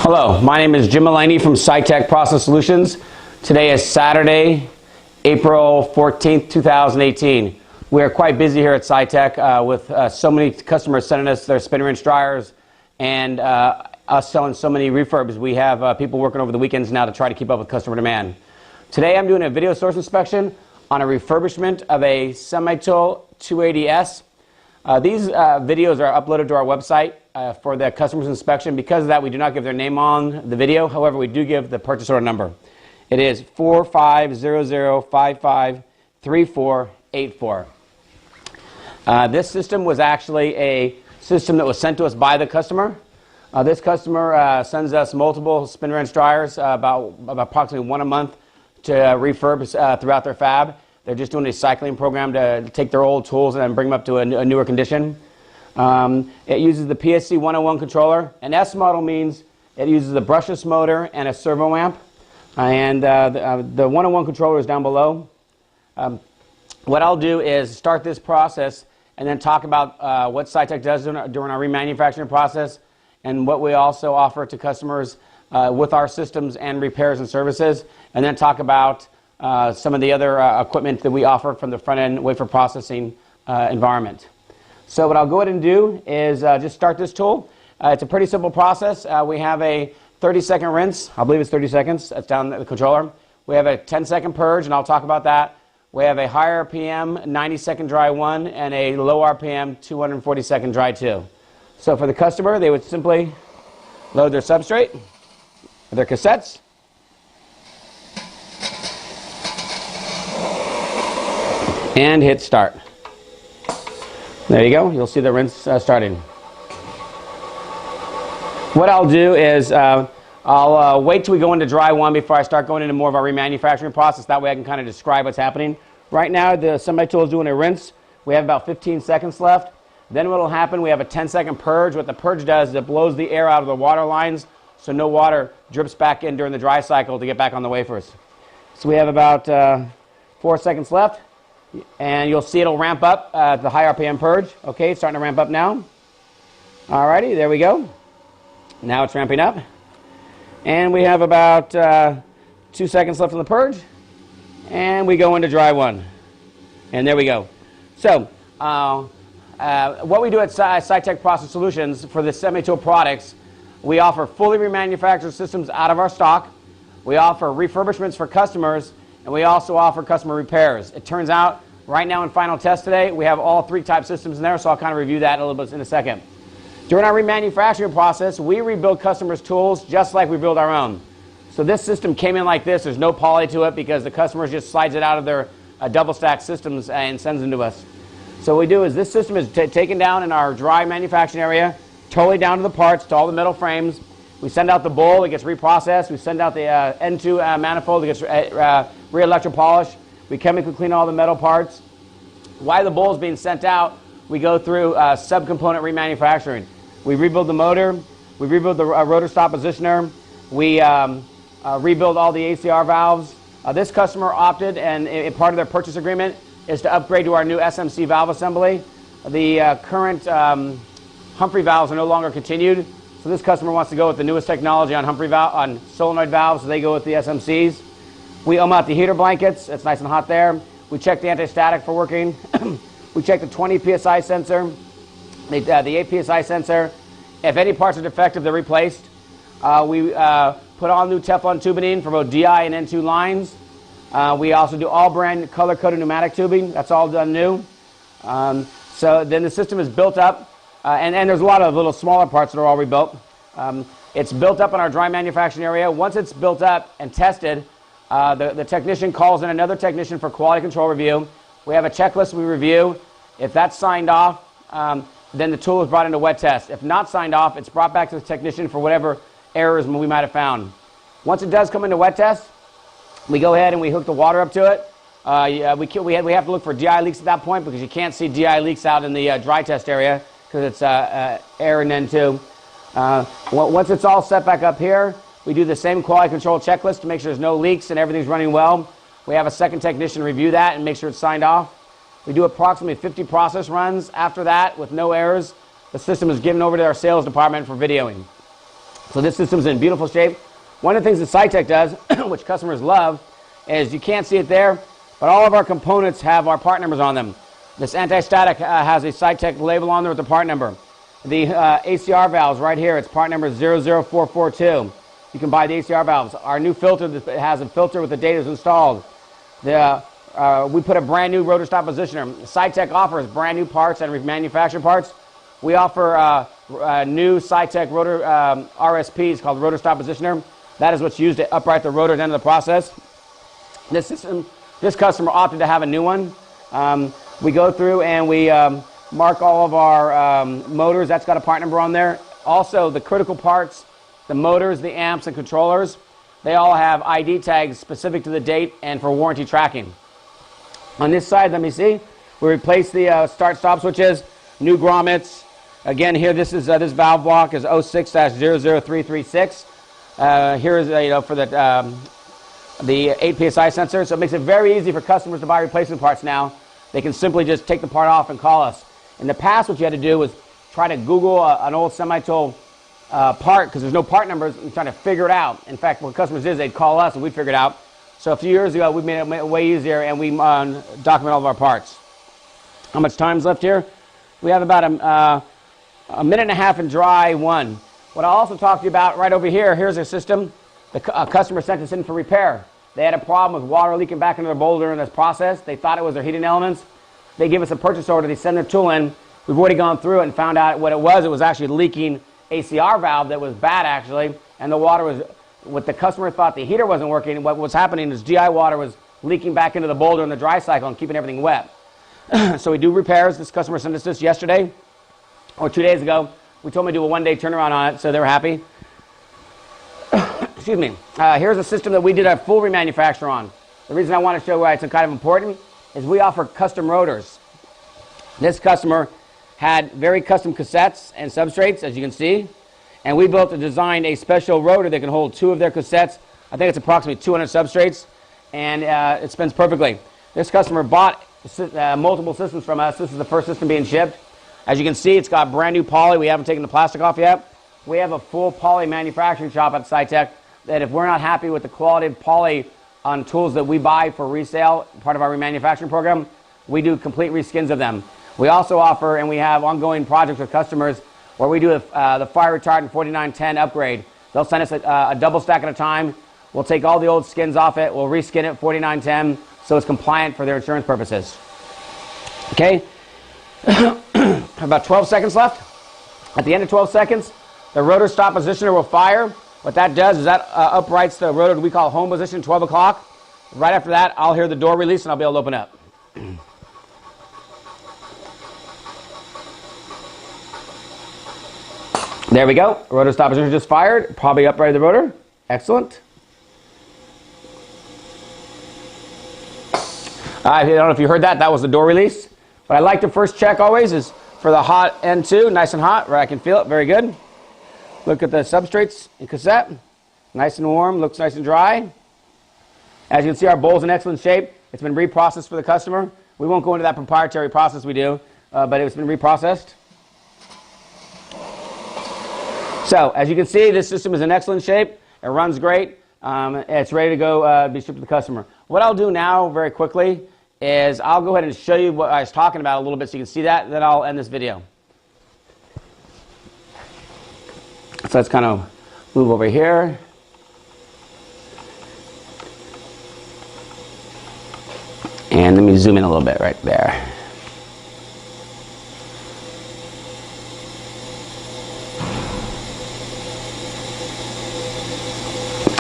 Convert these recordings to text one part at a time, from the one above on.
Hello, my name is Jim Mulaney from SciTech Process Solutions. Today is Saturday, April 14th, 2018. We are quite busy here at SciTech with so many customers sending us their spin wrench dryers and us selling so many refurbs. We have people working over the weekends now to try to keep up with customer demand. Today I'm doing a video source inspection on a refurbishment of a Semi-Tool 280S. These videos are uploaded to our website for the customer's inspection. Because of that, we do not give their name on the video. However, we do give the purchase order number. It is 4500553484. This system was actually a system that was sent to us by the customer. This customer sends us multiple spin wrench dryers, about approximately one a month, to refurb throughout their fab. They're just doing a cycling program to take their old tools and then bring them up to a newer condition. It uses the PSC 101 controller. An S model means it uses a brushless motor and a servo amp. And the 101 controller is down below. What I'll do is start this process and then talk about what SciTech does during our remanufacturing process and what we also offer to customers with our systems and repairs and services, and then talk about some of the other equipment that we offer from the front-end wafer processing environment. So what I'll go ahead and do is just start this tool. It's a pretty simple process. We have a 30-second rinse. I believe it's 30 seconds. That's down the controller. We have a 10-second purge, and I'll talk about that. We have a high RPM 90-second dry 1 and a low RPM 240-second dry 2. So for the customer, they would simply load their substrate, their cassettes, and hit start. There you go. You'll see the rinse starting. What I'll do is I'll wait till we go into dry 1 before I start going into more of our remanufacturing process. That way I can kind of describe what's happening. Right now the Semi-Tool is doing a rinse. We have about 15 seconds left. Then what will happen, we have a 10-second purge. What the purge does is it blows the air out of the water lines so no water drips back in during the dry cycle to get back on the wafers. So we have about 4 seconds left. And you'll see it'll ramp up the high RPM purge. Okay, it's starting to ramp up now. Alrighty, there we go. Now it's ramping up. And we have about 2 seconds left on the purge. And we go into dry 1. And there we go. So, what we do at SciTech Process Solutions for the Semi-Tool products, we offer fully remanufactured systems out of our stock. We offer refurbishments for customers. And we also offer customer repairs. It turns out, right now in final test today, we have all 3 type systems in there, so I'll kind of review that a little bit in a second. During our remanufacturing process, we rebuild customers' tools just like we build our own. So this system came in like this. There's no poly to it because the customer just slides it out of their double stack systems and sends them to us. So what we do is this system is taken down in our dry manufacturing area, totally down to the parts, to all the metal frames. We send out the bowl, it gets reprocessed. We send out the N2 manifold, it gets re-electropolished. We chemically clean all the metal parts. While the bowl is being sent out, we go through subcomponent remanufacturing. We rebuild the motor, we rebuild the rotor stop positioner, we rebuild all the ACR valves. This customer opted, and part of their purchase agreement is to upgrade to our new SMC valve assembly. The current Humphrey valves are no longer continued. So this customer wants to go with the newest technology on on solenoid valves, so they go with the SMCs. We ohm out the heater blankets. It's nice and hot there. We check the anti-static for working. We check the 20 PSI sensor, the 8 PSI sensor. If any parts are defective, they're replaced. We put all new Teflon tubing for both DI and N2 lines. We also do all brand color-coded pneumatic tubing. That's all done new. So then the system is built up. And there's a lot of little smaller parts that are all rebuilt. It's built up in our dry manufacturing area. Once it's built up and tested, the technician calls in another technician for quality control review. We have a checklist we review. If that's signed off, then the tool is brought into wet test. If not signed off, it's brought back to the technician for whatever errors we might have found. Once it does come into wet test, we go ahead and we hook the water up to it. We have to look for DI leaks at that point because you can't see DI leaks out in the dry test area, because it's air and N2. Once it's all set back up here, we do the same quality control checklist to make sure there's no leaks and everything's running well. We have a second technician review that and make sure it's signed off. We do approximately 50 process runs. After that, with no errors, the system is given over to our sales department for videoing. So this system's in beautiful shape. One of the things that Cytec does, which customers love, is you can't see it there, but all of our components have our part numbers on them. This anti-static has a Cytec label on there with the part number. The ACR valves right here, it's part number 00442. You can buy the ACR valves. Our new filter that has a filter with the data is installed. We put a brand new rotor stop positioner. Cytec offers brand new parts and manufactured parts. We offer new Cytec rotor RSPs called rotor stop positioner. That is what's used to upright the rotor at the end of the process. This system, this customer opted to have a new one. We go through and we mark all of our motors. That's got a part number on there. Also, the critical parts, the motors, the amps, and controllers, they all have ID tags specific to the date and for warranty tracking. On this side, let me see, we replace the start-stop switches, new grommets. Again, here this valve block is 06-00336. Here is for the 8 psi sensor, so it makes it very easy for customers to buy replacement parts now. They can simply just take the part off and call us. In the past, what you had to do was try to Google an old semi-tool part, because there's no part numbers, and trying to figure it out. In fact, what customers did is they'd call us and we'd figure it out. So a few years ago, we made it way easier, and we document all of our parts. How much time's left here? We have about a minute and a half in dry one. What I'll also talk to you about right over here, here's a system. The customer sent us in for repair. They had a problem with water leaking back into their bowl during this process. They thought it was their heating elements. They give us a purchase order. They send their tool in. We've already gone through it and found out what it was. It was actually leaking ACR valve that was bad, actually, and the water was, what the customer thought the heater wasn't working. What was happening is GI water was leaking back into the bowl during the dry cycle and keeping everything wet. So we do repairs. This customer sent us this yesterday or 2 days ago. We told them to do a one-day turnaround on it, so they were happy. Excuse me. Here's a system that we did a full remanufacture on. The reason I want to show why it's kind of important is we offer custom rotors. This customer had very custom cassettes and substrates, as you can see, and we built and designed a special rotor that can hold 2 of their cassettes. I think it's approximately 200 substrates, and it spins perfectly. This customer bought multiple systems from us. This is the first system being shipped. As you can see, it's got brand new poly. We haven't taken the plastic off yet. We have a full poly manufacturing shop at Cytec that if we're not happy with the quality of poly on tools that we buy for resale, part of our remanufacturing program, we do complete reskins of them. We also offer, and we have ongoing projects with customers where we do the fire retardant 4910 upgrade. They'll send us a double stack at a time. We'll take all the old skins off it. We'll reskin it 4910 so it's compliant for their insurance purposes. Okay? About 12 seconds left. At the end of 12 seconds, the rotor stop positioner will fire. What that does is that uprights the rotor we call home position, 12 o'clock. Right after that, I'll hear the door release and I'll be able to open up. There we go. Rotor stop positioner just fired. Probably uprighted the rotor. Excellent. I don't know if you heard that. That was the door release. What I like to first check always is for the hot N2, nice and hot, where I can feel it. Very good. Look at the substrates and cassette. Nice and warm. Looks nice and dry. As you can see, our bowl's in excellent shape. It's been reprocessed for the customer. We won't go into that proprietary process we do, but it's been reprocessed. So, as you can see, this system is in excellent shape. It runs great. It's ready to go be shipped to the customer. What I'll do now, very quickly, is I'll go ahead and show you what I was talking about a little bit so you can see that, and then I'll end this video. So let's kind of move over here. And let me zoom in a little bit right there.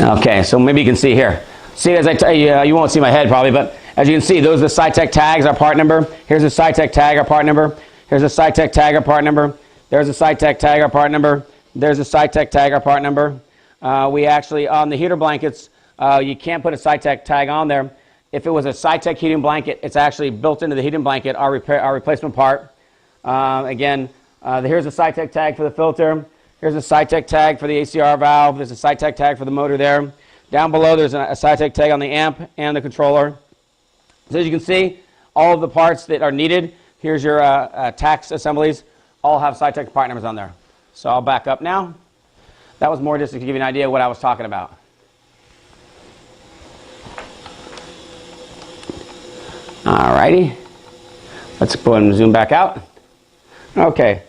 Okay, so maybe you can see here. See, as I tell you, you won't see my head probably, but as you can see, those are the Cytec tags, our part number. Here's a Cytec tag, our part number. Here's a Cytec tag, our part number. There's a Cytec tag, our part number. There's a Cytec tag, our part number. We actually, on the heater blankets, you can't put a Cytec tag on there. If it was a Cytec heating blanket, it's actually built into the heating blanket, our replacement part. Again, here's a Cytec tag for the filter. Here's a Cytec tag for the ACR valve. There's a Cytec tag for the motor there. Down below, there's a Cytec tag on the amp and the controller. So as you can see, all of the parts that are needed, here's your tax assemblies, all have Cytec part numbers on there. So I'll back up now. That was more just to give you an idea of what I was talking about. Alrighty. Let's go ahead and zoom back out. Okay.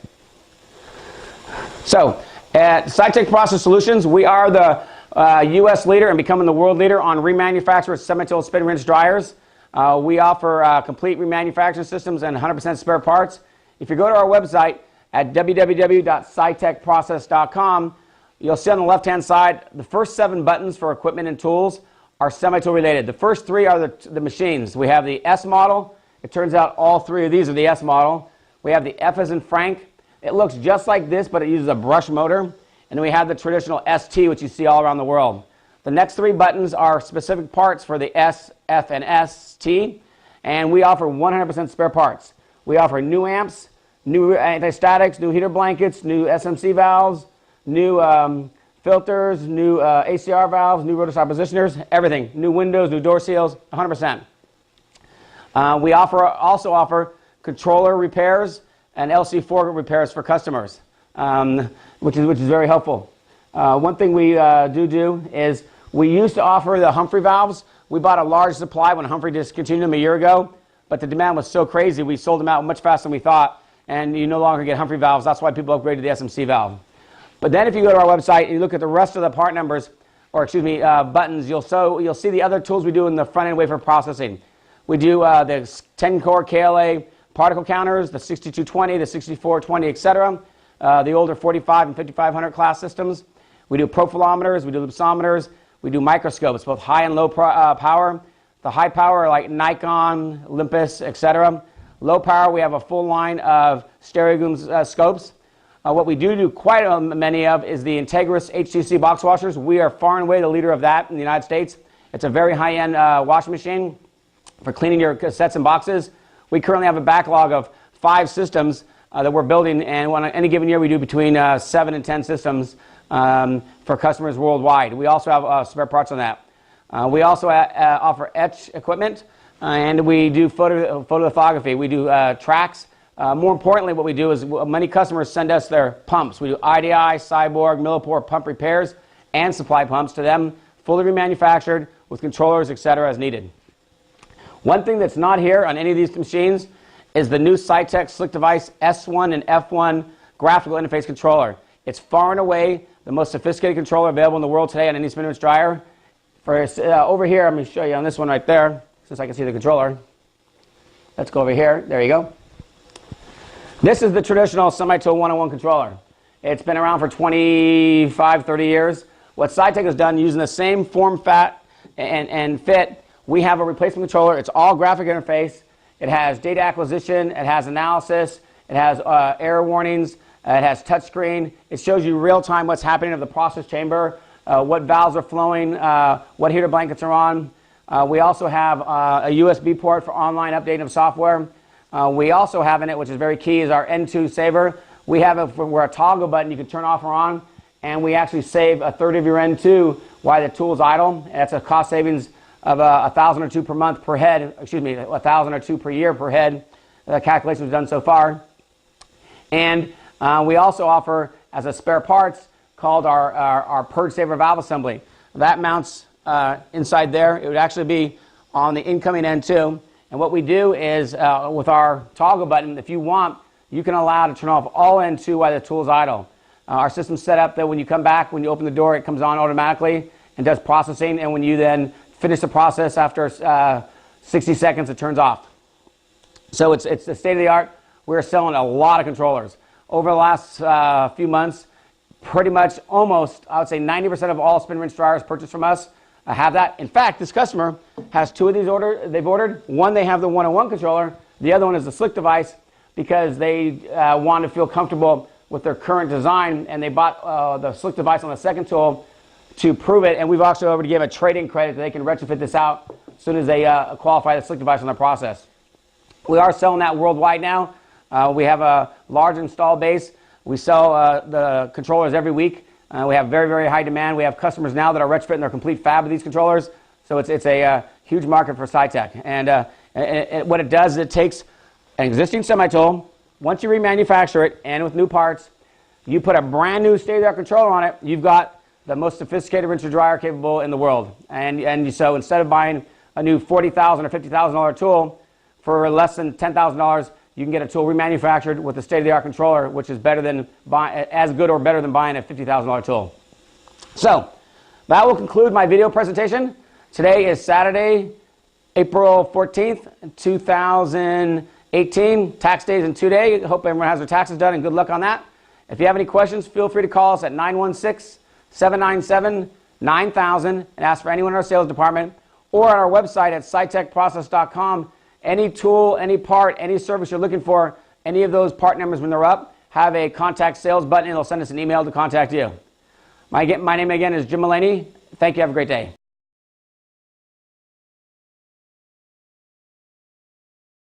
So, at SciTech Process Solutions, we are the U.S. leader and becoming the world leader on remanufactured semi-tool spin rinse dryers. We offer complete remanufacturing systems and 100% spare parts. If you go to our website at www.scitechprocess.com, you'll see on the left-hand side the first 7 buttons for equipment and tools are semi-tool related. The first 3 are the machines. We have the S model. It turns out all 3 of these are the S model. We have the F as in Frank. It looks just like this, but it uses a brush motor. And then we have the traditional ST, which you see all around the world. The next 3 buttons are specific parts for the S, F, and ST. And we offer 100% spare parts. We offer new amps, new anti-statics, new heater blankets, new SMC valves, new filters, new ACR valves, new rotor stop positioners, everything. New windows, new door seals, 100%. We also offer controller repairs and LC4 repairs for customers, which is very helpful. One thing we do is we used to offer the Humphrey valves. We bought a large supply when Humphrey discontinued them a year ago, but the demand was so crazy we sold them out much faster than we thought, and you no longer get Humphrey valves. That's why people upgraded to the SMC valve. But then if you go to our website and you look at the rest of the part numbers, or excuse me, buttons, you'll see the other tools we do in the front end wafer processing. We do the 10-core KLA particle counters, the 6220, the 6420, etc. The older 45 and 5500 class systems. We do profilometers, we do lupsometers, we do microscopes, both high and low power. The high power are like Nikon, Olympus, etc. Low power, we have a full line of stereogoon scopes. What we do quite many of is the Integris HTC box washers. We are far and away the leader of that in the United States. It's a very high-end washing machine for cleaning your cassettes and boxes. We currently have a backlog of 5 systems that we're building, and on any given year we do between 7 and 10 systems for customers worldwide. We also have spare parts on that. We also offer etch equipment, and we do photolithography. We do tracks. More importantly, what we do is many customers send us their pumps. We do IDI, Cyborg, Millipore pump repairs and supply pumps to them, fully remanufactured with controllers, etc. as needed. One thing that's not here on any of these machines is the new SciTech Slick Device S1 and F1 graphical interface controller. It's far and away the most sophisticated controller available in the world today on any spin rinse dryer. Over here, I'm going to show you on this one right there, since I can see the controller. Let's go over here. There you go. This is the traditional Semi-Tool 101 controller. It's been around for 25, 30 years. What SciTech has done, using the same form, fat, and fit, we have a replacement controller. It's all graphic interface. It has data acquisition. It has analysis. It has error warnings. It has touchscreen. It shows you real-time what's happening in the process chamber, what valves are flowing, what heater blankets are on. We also have a USB port for online updating of software. We also have in it, which is very key, is our N2 saver. We have it where a toggle button you can turn off or on, and we actually save a third of your N2 while the tool is idle. And that's a cost savings of $1,000 or $2 per month per head. Excuse me, $1,000 or $2 per year per head. The calculation we've done so far. And we also offer as a spare parts called our purge saver valve assembly. That mounts inside there. It would actually be on the incoming N2. And what we do is with our toggle button, if you want, you can allow to turn off all N2 while the tool is idle. Our system's set up that when you come back, when you open the door, it comes on automatically and does processing. And when you then finish the process after 60 seconds, it turns off. So it's the state of the art. We're selling a lot of controllers. Over the last few months, pretty much almost, I would say 90% of all spin rinse dryers purchased from us have that. In fact, this customer has 2 of these they've ordered. One, they have the 101 controller. The other one is the Slick device because they want to feel comfortable with their current design, and they bought the Slick device on the second tool to prove it. And we've also already given a trade-in credit that they can retrofit this out as soon as they qualify the Slick device on their process. We are selling that worldwide now. We have a large install base. We sell the controllers every week. We have very, very high demand. We have customers now that are retrofitting their complete fab of these controllers. So it's a huge market for SciTech. And what it does is it takes an existing semi-tool. Once you remanufacture it and with new parts, You put a brand new state-of-the-art controller on it, you've got the most sophisticated rinser dryer capable in the world. And so instead of buying a new $40,000 or $50,000 tool for less than $10,000, you can get a tool remanufactured with a state-of-the-art controller, which is better than as good or better than buying a $50,000 tool. So that will conclude my video presentation. Today is Saturday, April 14th, 2018. Tax day is in 2 days. Hope everyone has their taxes done, and good luck on that. If you have any questions, feel free to call us at 916-797-9000 and ask for anyone in our sales department, or on our website at scitechprocess.com. Any tool, any part, any service you're looking for, any of those part numbers when they're up, have a contact sales button, and it'll send us an email to contact you. My name again is Jim Mullaney. Thank you. Have a great day.